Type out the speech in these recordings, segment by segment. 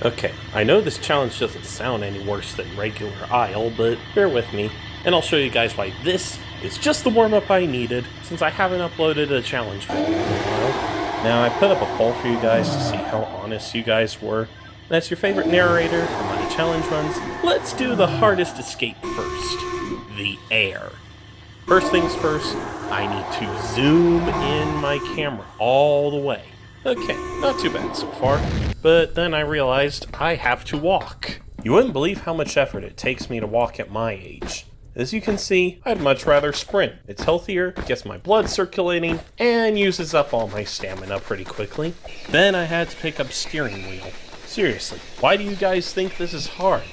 Okay, I know this challenge doesn't sound any worse than regular Isle, but bear with me, and I'll show you guys why this is just the warm-up I needed, since I haven't uploaded a challenge video in a while. Now, I put up a poll for you guys to see how honest you guys were, and as your favorite narrator for my challenge runs, let's do the hardest escape first, the air. First things first, I need to zoom in my camera all the way. Okay, not too bad so far, but then I realized I have to walk. You wouldn't believe how much effort it takes me to walk at my age. As you can see, I'd much rather sprint. It's healthier, gets my blood circulating, and uses up all my stamina pretty quickly. Then I had to pick up steering wheel. Seriously, why do you guys think this is hard?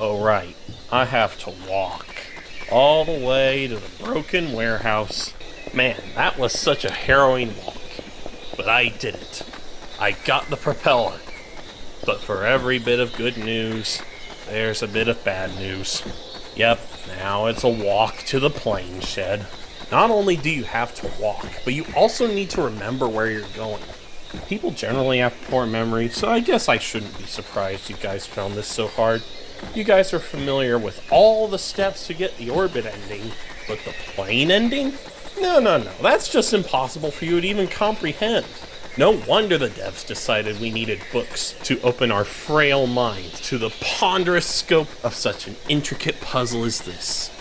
Oh right, I have to walk. All the way to the broken warehouse. Man, that was such a harrowing walk. But I did it. I got the propeller. But for every bit of good news, there's a bit of bad news. Yep, now it's a walk to the plane shed. Not only do you have to walk, but you also need to remember where you're going. People generally have poor memory, so I guess I shouldn't be surprised you guys found this so hard. You guys are familiar with all the steps to get the orbit ending, but the plane ending? No, that's just impossible for you to even comprehend. No wonder the devs decided we needed books to open our frail minds to the ponderous scope of such an intricate puzzle as this.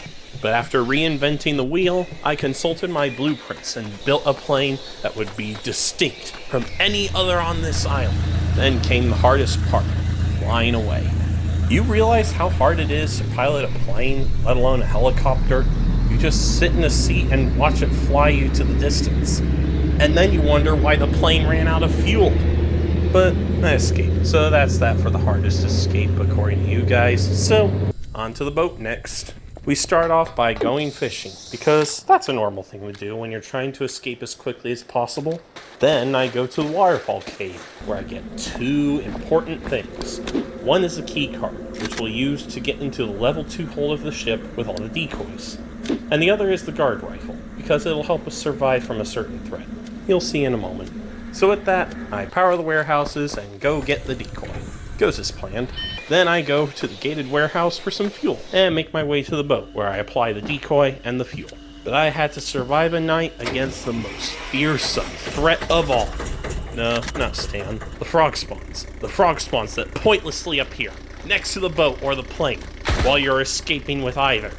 But after reinventing the wheel, I consulted my blueprints and built a plane that would be distinct from any other on this island. Then came the hardest part, flying away. You realize how hard it is to pilot a plane, let alone a helicopter? You just sit in a seat and watch it fly you to the distance. And then you wonder why the plane ran out of fuel. But I escaped. So that's that for the hardest escape according to you guys. So, on to the boat next. We start off by going fishing, because that's a normal thing to do when you're trying to escape as quickly as possible. Then I go to the waterfall cave, where I get two important things. One is a key card, which we'll use to get into the level 2 hold of the ship with all the decoys. And the other is the guard rifle, because it'll help us survive from a certain threat. You'll see in a moment. So with that, I power the warehouses and go get the decoy. Goes as planned. Then I go to the gated warehouse for some fuel, and make my way to the boat, where I apply the decoy and the fuel. But I had to survive a night against the most fearsome threat of all. No, not Stan. The frog spawns. The frog spawns that pointlessly appear next to the boat or the plane, while you're escaping with either.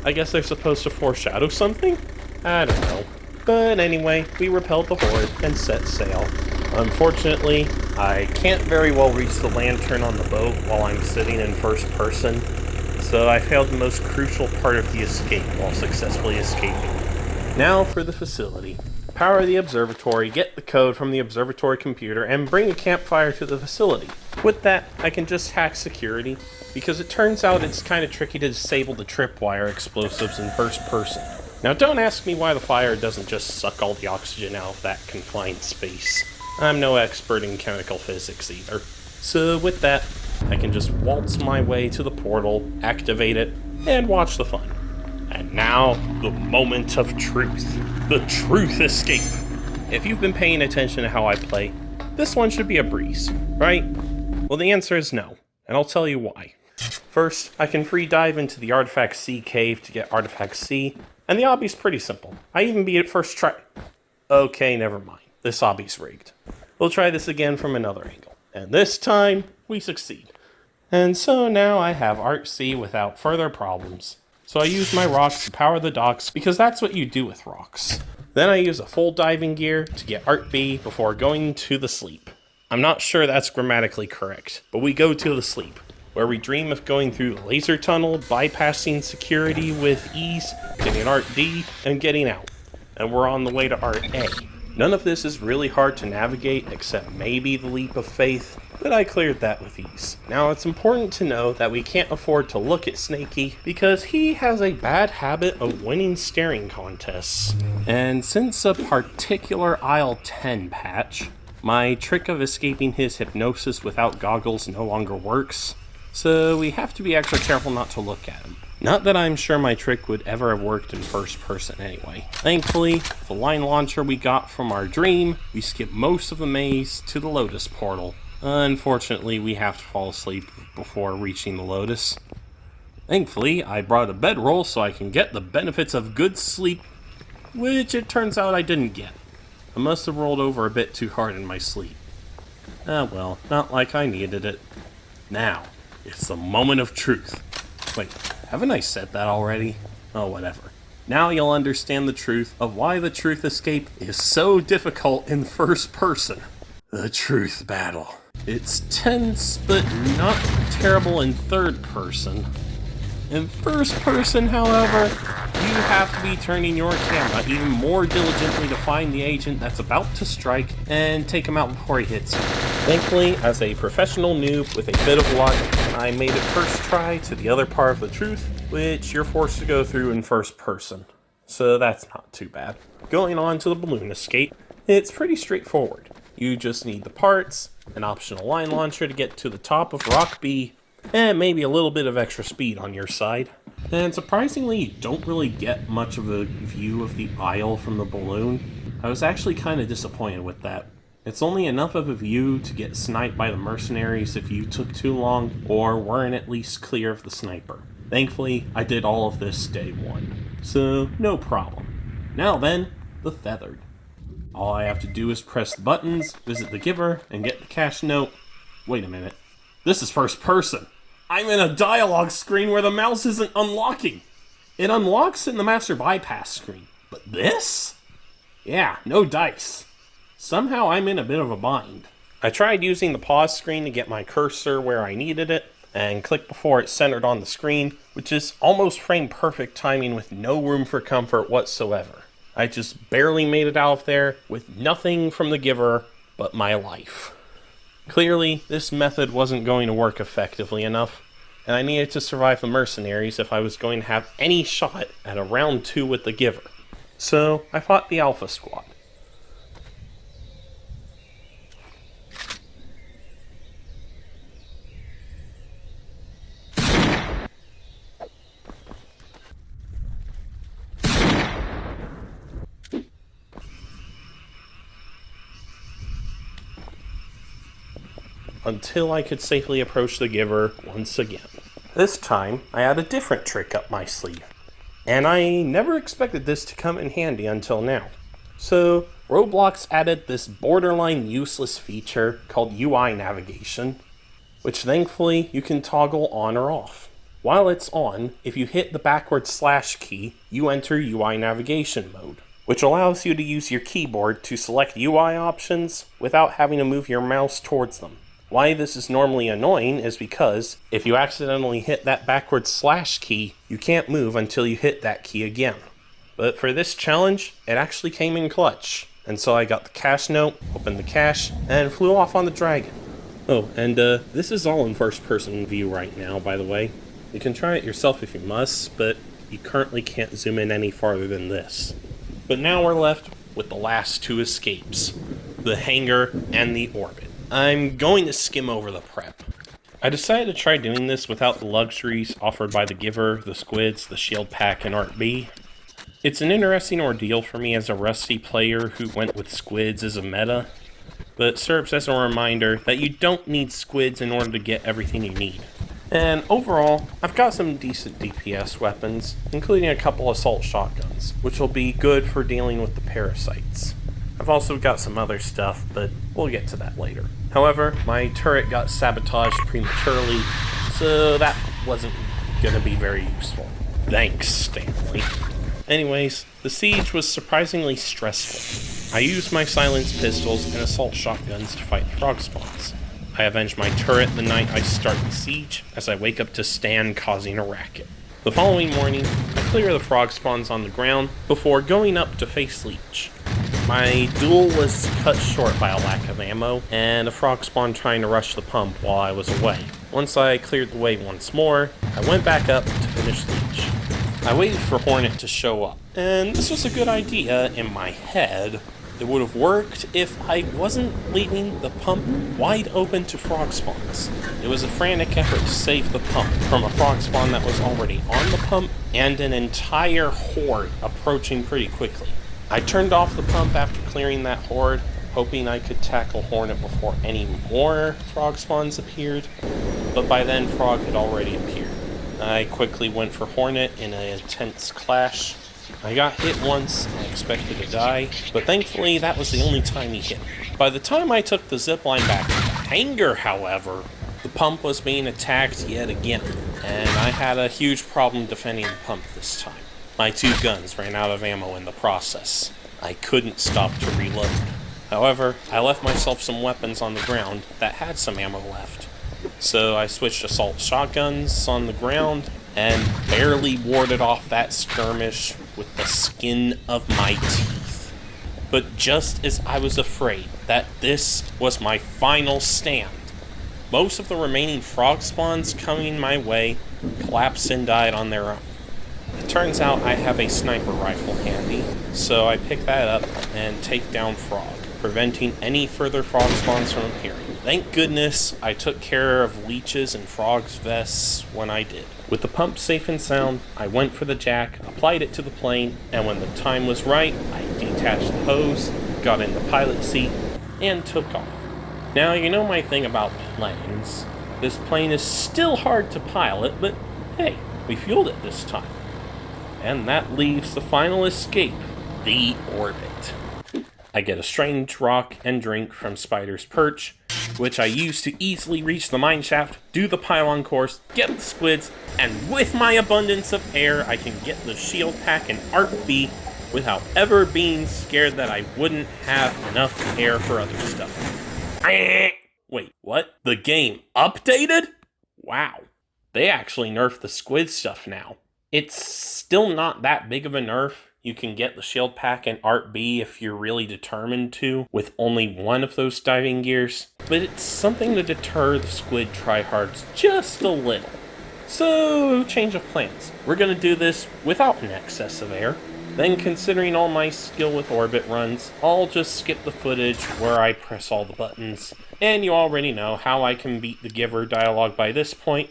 I guess they're supposed to foreshadow something? I don't know. But anyway, we repelled the horde and set sail. Unfortunately, I can't very well reach the lantern on the boat while I'm sitting in first person, so I failed the most crucial part of the escape while successfully escaping. Now for the facility. Power the observatory, get the code from the observatory computer, and bring a campfire to the facility. With that, I can just hack security, because it turns out it's kind of tricky to disable the tripwire explosives in first person. Now don't ask me why the fire doesn't just suck all the oxygen out of that confined space. I'm no expert in chemical physics either. So with that, I can just waltz my way to the portal, activate it, and watch the fun. And now, the moment of truth. The truth escape. If you've been paying attention to how I play, this one should be a breeze, right? Well, the answer is no, and I'll tell you why. First, I can free dive into the Artifact C cave to get Artifact C, and the obby's pretty simple. I even beat it first try. Okay, never mind. This obby's rigged. We'll try this again from another angle. And this time, we succeed. And so now I have Art C without further problems. So I use my rocks to power the docks, because that's what you do with rocks. Then I use a full diving gear to get Art B before going to the sleep. I'm not sure that's grammatically correct, but we go to the sleep, where we dream of going through the laser tunnel, bypassing security with ease, getting Art D, and getting out. And we're on the way to Art A. None of this is really hard to navigate, except maybe the leap of faith, but I cleared that with ease. Now it's important to know that we can't afford to look at Snaky, because he has a bad habit of winning staring contests. And since a particular Isle 10 patch, my trick of escaping his hypnosis without goggles no longer works, so we have to be extra careful not to look at him. Not that I'm sure my trick would ever have worked in first person anyway. Thankfully, the line launcher we got from our dream, we skipped most of the maze to the Lotus portal, Unfortunately, we have to fall asleep before reaching the Lotus. Thankfully, I brought a bedroll so I can get the benefits of good sleep, which it turns out I didn't get. I must have rolled over a bit too hard in my sleep. Ah well, not like I needed it. Now, it's the moment of truth. Wait, haven't I said that already? Oh, whatever. Now you'll understand the truth of why the truth escape is so difficult in first person. The truth battle. It's tense, but not terrible in third person. In first person, however, you have to be turning your camera even more diligently to find the agent that's about to strike and take him out before he hits you. Thankfully, as a professional noob with a bit of luck, I made it first try to the other part of the truth, which you're forced to go through in first person. So that's not too bad. Going on to the balloon escape, it's pretty straightforward. You just need the parts, an optional line launcher to get to the top of Rock B, and maybe a little bit of extra speed on your side. And surprisingly, you don't really get much of a view of the aisle from the balloon. I was actually kind of disappointed with that. It's only enough of a view to get sniped by the mercenaries if you took too long or weren't at least clear of the sniper. Thankfully, I did all of this day one, so no problem. Now then, the feathered. All I have to do is press the buttons, visit the giver, and get the cash note. Wait a minute. This is first person. I'm in a dialogue screen where the mouse isn't unlocking. It unlocks in the master bypass screen. But this? Yeah, no dice. Somehow I'm in a bit of a bind. I tried using the pause screen to get my cursor where I needed it, and click before it's centered on the screen, which is almost frame perfect timing with no room for comfort whatsoever. I just barely made it out of there with nothing from the giver but my life. Clearly, this method wasn't going to work effectively enough, and I needed to survive the mercenaries if I was going to have any shot at a round 2 with the giver. So, I fought the Alpha Squad. Until I could safely approach the giver once again. This time, I had a different trick up my sleeve, and I never expected this to come in handy until now. So, Roblox added this borderline useless feature called UI navigation, which thankfully you can toggle on or off. While it's on, if you hit the backward slash key, you enter UI navigation mode, which allows you to use your keyboard to select UI options without having to move your mouse towards them. Why this is normally annoying is because if you accidentally hit that backward slash key, you can't move until you hit that key again. But for this challenge, it actually came in clutch. And so I got the cash note, opened the cache, and flew off on the dragon. Oh, and this is all in first person view right now, by the way. You can try it yourself if you must, but you currently can't zoom in any farther than this. But now we're left with the last 2 escapes, the hangar and the orbit. I'm going to skim over the prep. I decided to try doing this without the luxuries offered by the giver, the squids, the shield pack, and Art B. It's an interesting ordeal for me as a rusty player who went with squids as a meta, but it serves as a reminder that you don't need squids in order to get everything you need. And overall, I've got some decent DPS weapons, including a couple assault shotguns, which will be good for dealing with the parasites. I've also got some other stuff, but we'll get to that later. However, my turret got sabotaged prematurely, so that wasn't going to be very useful. Thanks, Stanley. Anyways, the siege was surprisingly stressful. I used my silenced pistols and assault shotguns to fight frog spawns. I avenged my turret the night I start the siege, as I wake up to Stan causing a racket. The following morning, I clear the frog spawns on the ground before going up to face Leech. My duel was cut short by a lack of ammo, and a frog spawn trying to rush the pump while I was away. Once I cleared the way once more, I went back up to finish Leech. I waited for Hornet to show up, and this was a good idea in my head. It would have worked if I wasn't leaving the pump wide open to frog spawns. It was a frantic effort to save the pump from a frog spawn that was already on the pump and an entire horde approaching pretty quickly. I turned off the pump after clearing that horde, hoping I could tackle Hornet before any more frog spawns appeared, but by then Frog had already appeared. I quickly went for Hornet in an intense clash. I got hit once, I expected to die, but thankfully that was the only time he hit me. By the time I took the zipline back to the hangar, however, the pump was being attacked yet again, and I had a huge problem defending the pump this time. My 2 guns ran out of ammo in the process. I couldn't stop to reload. However, I left myself some weapons on the ground that had some ammo left. So I switched assault shotguns on the ground and barely warded off that skirmish with the skin of my teeth. But just as I was afraid that this was my final stand, most of the remaining frog spawns coming my way collapsed and died on their own. It turns out I have a sniper rifle handy, so I pick that up and take down Frog, preventing any further frog spawns from appearing. Thank goodness I took care of leeches and frogs' vests when I did. With the pump safe and sound, I went for the jack, applied it to the plane, and when the time was right, I detached the hose, got in the pilot seat, and took off. Now, you know my thing about planes. This plane is still hard to pilot, but hey, we fueled it this time. And that leaves the final escape, the orbit. I get a strange rock and drink from Spider's perch, which I use to easily reach the mineshaft, do the pylon course, get the squids, and with my abundance of air, I can get the shield pack and Arc B without ever being scared that I wouldn't have enough air for other stuff. Wait, what? The game updated? Wow. They actually nerfed the squid stuff now. It's still not that big of a nerf. You can get the shield pack and Art B if you're really determined to, with only one of those diving gears, but it's something to deter the squid tryhards just a little. So, change of plans. We're going to do this without an excess of air. Then, considering all my skill with orbit runs, I'll just skip the footage where I press all the buttons, and you already know how I can beat the giver dialogue by this point,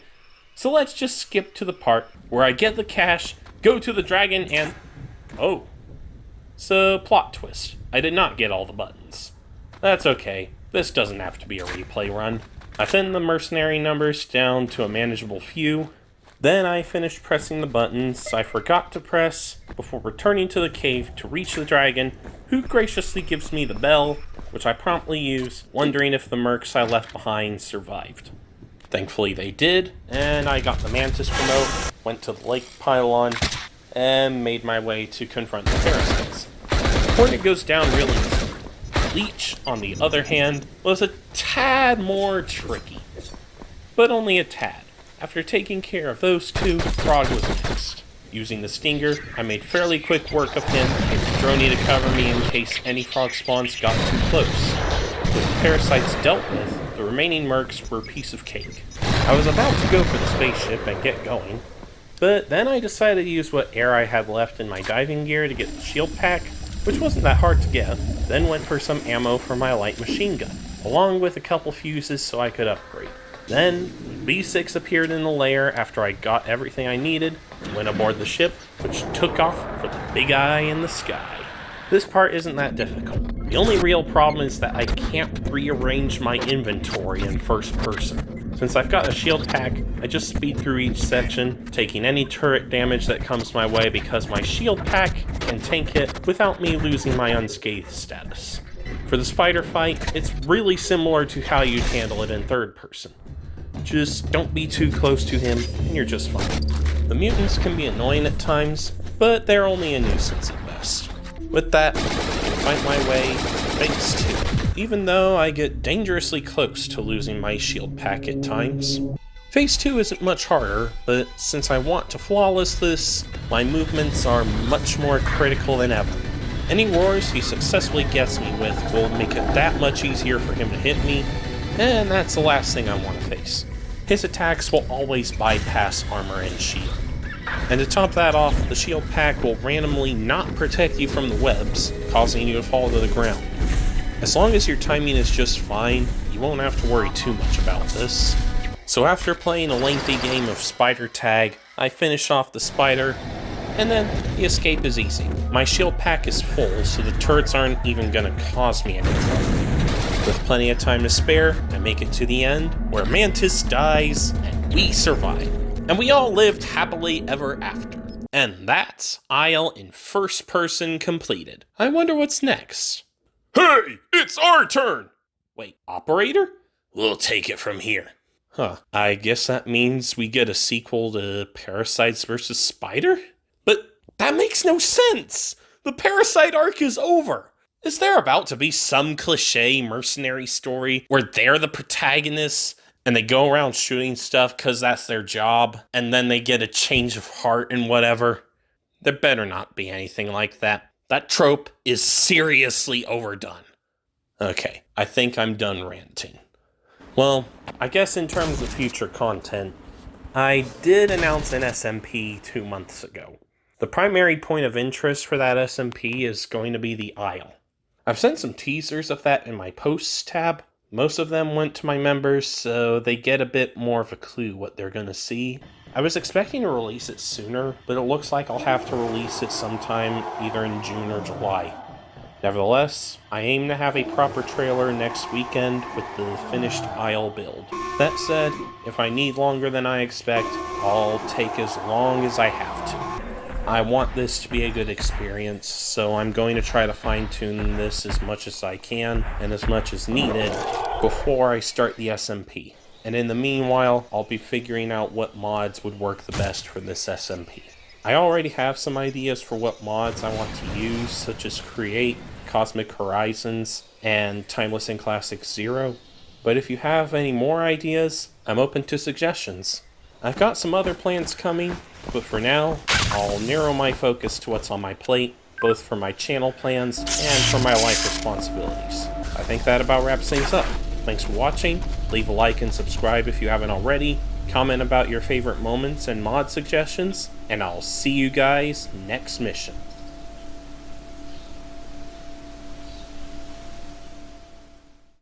so let's just skip to the part where I get the cash, go to the dragon, and... oh. So, plot twist. I did not get all the buttons. That's okay. This doesn't have to be a replay run. I thinned the mercenary numbers down to a manageable few. Then I finished pressing the buttons I forgot to press before returning to the cave to reach the dragon, who graciously gives me the bell, which I promptly use, wondering if the mercs I left behind survived. Thankfully they did, and I got the mantis remote, went to the lake pylon, and made my way to confront the parasites. Hornet goes down really easy. Leech, on the other hand, was a tad more tricky, but only a tad. After taking care of those two, Frog was next. Using the stinger, I made fairly quick work of him, with Droney to cover me in case any frog spawns got too close. With the parasites dealt with, the remaining mercs were a piece of cake. I was about to go for the spaceship and get going, but then I decided to use what air I had left in my diving gear to get the shield pack, which wasn't that hard to get, then went for some ammo for my light machine gun, along with a couple fuses so I could upgrade. Then, B6 appeared in the lair after I got everything I needed, and went aboard the ship, which took off for the big eye in the sky. This part isn't that difficult. The only real problem is that I can't rearrange my inventory in first person. Since I've got a shield pack, I just speed through each section, taking any turret damage that comes my way because my shield pack can tank it without me losing my unscathed status. For the spider fight, it's really similar to how you'd handle it in third person. Just don't be too close to him, and you're just fine. The mutants can be annoying at times, but they're only a nuisance at best. With that, I fight my way to Phase 2, even though I get dangerously close to losing my shield pack at times. Phase 2 isn't much harder, but since I want to flawless this, my movements are much more critical than ever. Any roars he successfully gets me with will make it that much easier for him to hit me, and that's the last thing I want to face. His attacks will always bypass armor and shield. And to top that off, the shield pack will randomly not protect you from the webs, causing you to fall to the ground. As long as your timing is just fine, you won't have to worry too much about this. So after playing a lengthy game of spider tag, I finish off the spider, and then the escape is easy. My shield pack is full, so the turrets aren't even gonna cause me any trouble. With plenty of time to spare, I make it to the end, where Mantis dies, and we survive. And we all lived happily ever after. And that's Isle in first person completed. I wonder what's next. Hey, it's our turn! Wait, operator? We'll take it from here. Huh, I guess that means we get a sequel to Parasites vs. Spider? But that makes no sense! The Parasite arc is over! Is there about to be some cliche mercenary story where they're the protagonists and they go around shooting stuff because that's their job, and then they get a change of heart and whatever? There better not be anything like that. That trope is seriously overdone. Okay, I think I'm done ranting. Well, I guess in terms of future content, I did announce an SMP 2 months ago. The primary point of interest for that SMP is going to be the Isle. I've sent some teasers of that in my posts tab. Most of them went to my members, so they get a bit more of a clue what they're going to see. I was expecting to release it sooner, but it looks like I'll have to release it sometime either in June or July. Nevertheless, I aim to have a proper trailer next weekend with the finished Isle build. That said, if I need longer than I expect, I'll take as long as I have to. I want this to be a good experience, so I'm going to try to fine-tune this as much as I can and as much as needed before I start the SMP. And in the meanwhile, I'll be figuring out what mods would work the best for this SMP. I already have some ideas for what mods I want to use, such as Create, Cosmic Horizons, and Timeless and Classic Zero. But if you have any more ideas, I'm open to suggestions. I've got some other plans coming, but for now, I'll narrow my focus to what's on my plate, both for my channel plans and for my life responsibilities. I think that about wraps things up. Thanks for watching, leave a like and subscribe if you haven't already, comment about your favorite moments and mod suggestions, and I'll see you guys next mission.